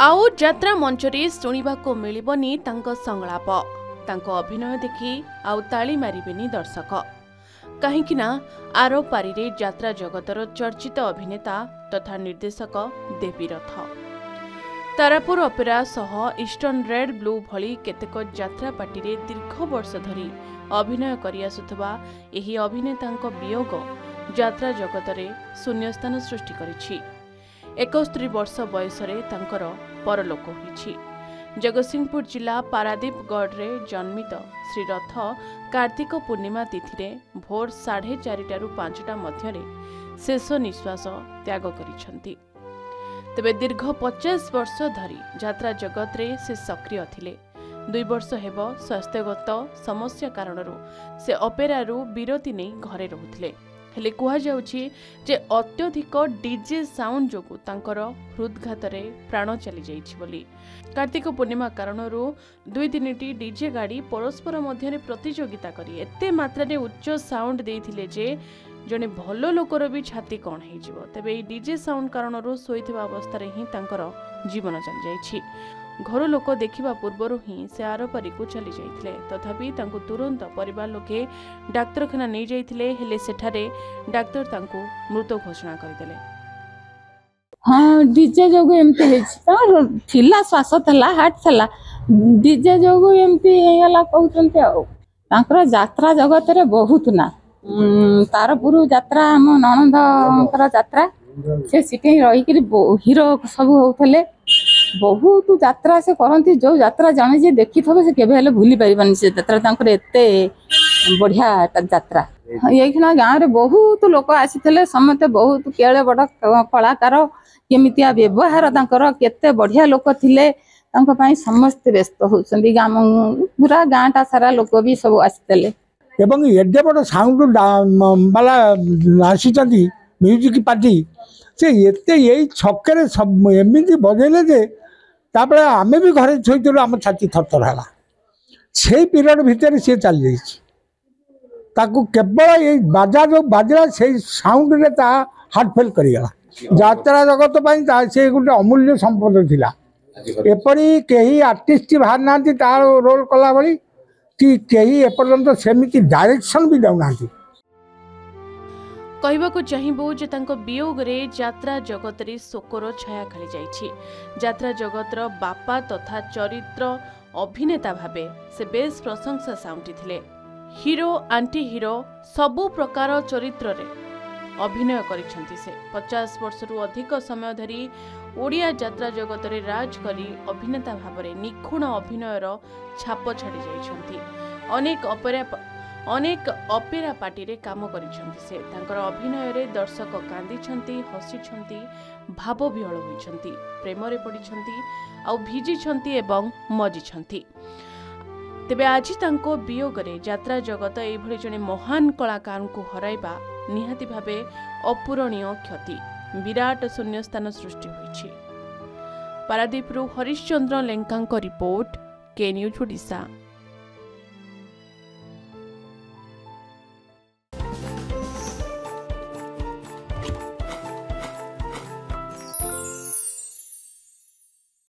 आउ यात्रा मंचरे शुणा मिलबनी तांको संलाप तांको अभिनय देखि आउ ताली मारिबेनी दर्शक कहीं आरो पारी रे यात्रा जगतर चर्चित अभिनेता तथा निर्देशक देवी रथ तारापुर अपेरा सह ईस्टर्न रेड ब्लू भली केतेक यात्रा पार्टी रे दीर्घ वर्ष धरी अभिनय करि आसुथबा एही अभिनेतांको वियोग यात्रा जगतरे शून्यस्थान सृष्टि करिछि। 71 वर्ष बयसरे तांकर परलोक होइछि। जगतसिंहपुर जिला पारादीपगढ़ रे जन्मित श्री रथ कार्तिक पूर्णिमा तिथि रे भोर 4:30 5टा मध्यरे शेष निश्वास त्याग करिसंती। तबे दीर्घ 50 वर्ष धरी यात्रा जगत रे से सक्रिय थिले। 2 वर्ष हेब स्वास्थ्यगत समस्या कारणरू से अपेरारू विरति नै घरे रहुथिले। हेले कुहा जाउछि जे अत्यधिक डीजे साउंड जोगु तांकर हृदघातरे प्राण चली जाइछि बोली। कार्तिक पूर्णिमा कारणरू 2-3टी डीजे गाड़ी परस्पर मध्यरे प्रतियोगिता करी एते मात्रा रे उच्च साउंड देइथिले जे जने भलो लोकर भी छाती कौन हो जीवो। तेबे ई डीजे साउंड कारणरू सोइथिबा अवस्था रे ही तांकर जीवन चली जाइछि। घर लोक देखिबा पूर्वरु ही से आरपारी को चली जाइथिले। तथापि तांको तुरंत परिवार लोके डाक्तरखाना नै जाइथिले। हेले सेठारे डाक्तर तांको मृत घोषणा करदेले। हाँ डीजे जोगु एमती हेछि थिला श्वास थला हार्ट थला डीजे जोगु एमती हेला कहउचंते आ तांकर यात्रा जगत रे बहुत ना तारपुर यात्रा हम ननंदकर यात्रा से सिटी रही कि हीरो सब होथले बहुत यात्रा से करती जो यात्रा जाने जे देखी थबे से केबे हेले भूली परिबानी से यात्रा तांकर एते बढ़िया यात्रा। यहीना गाँव रे बहुत लोक आसीथिले समते बहुत केळे बड़ कलाकार केमितिया व्यवहार तांकर केते बढ़िया लोक थिले तांको पई समस्त व्यस्त होउछंदी गाम पूरा गाँटा सारा लोक भी सब आसीथिले एवं एडे बड़ साउंड वाला आसीचंदी म्यूजिक पार्टी से एते यही छकरे सब एमती बजेले जे तापर आमे भी घरे छोइतलु आम छाती थरथर हला से पीरियड भितर से चल जाइछि ताकू केवल ये बाजा जो बाजला से साउंड रे ता हार्ट फेल करिगला। यात्रा जगत पई से गोटे अमूल्य संपद थिला। एपरी केही आर्टिस्ट बाहर नांती तार रोल कला बली कि केही एपर्यंत सेमिति डायरेक्शन भी दउनांती। कहबाकू चाहिबो जे तांको वियोग रे यात्रा जगत रे शोकर छाया खेली जाइछि। यात्रा जगतर बापा तथा चरित्र अभिनेता भाबे से बेस प्रशंसा साउंटी थिले। हीरो आंटी हीरो सबु प्रकार चरित्र रे अभिनय करिसंती। से 50 वर्षरु अधिक समय धरी ओडिया यात्रा जगत रे राज करी अभिनेता भाबरे निखुण अभिनयर छाप छाड़ी जाइछंती। अनेक अपेरा पार्टी रे काम करिसंती। से तांकर अभिनय रे दर्शक कांदिछंती हसिछंती भाव विहल होइछंती प्रेम रे पडिछंती आ भिजिछंती एवं मजिछंती। तेबे आज तांको वियोग रे यात्रा जगत एभली जने महान कलाकार को हराइबा निहाती भाबे अपूरणीय क्षति विराट शून्यस्थान सृष्टि होइछि। पारादीपरु हरिश्चंद्र लेंकांको रिपोर्ट के न्यूज ओडिशा।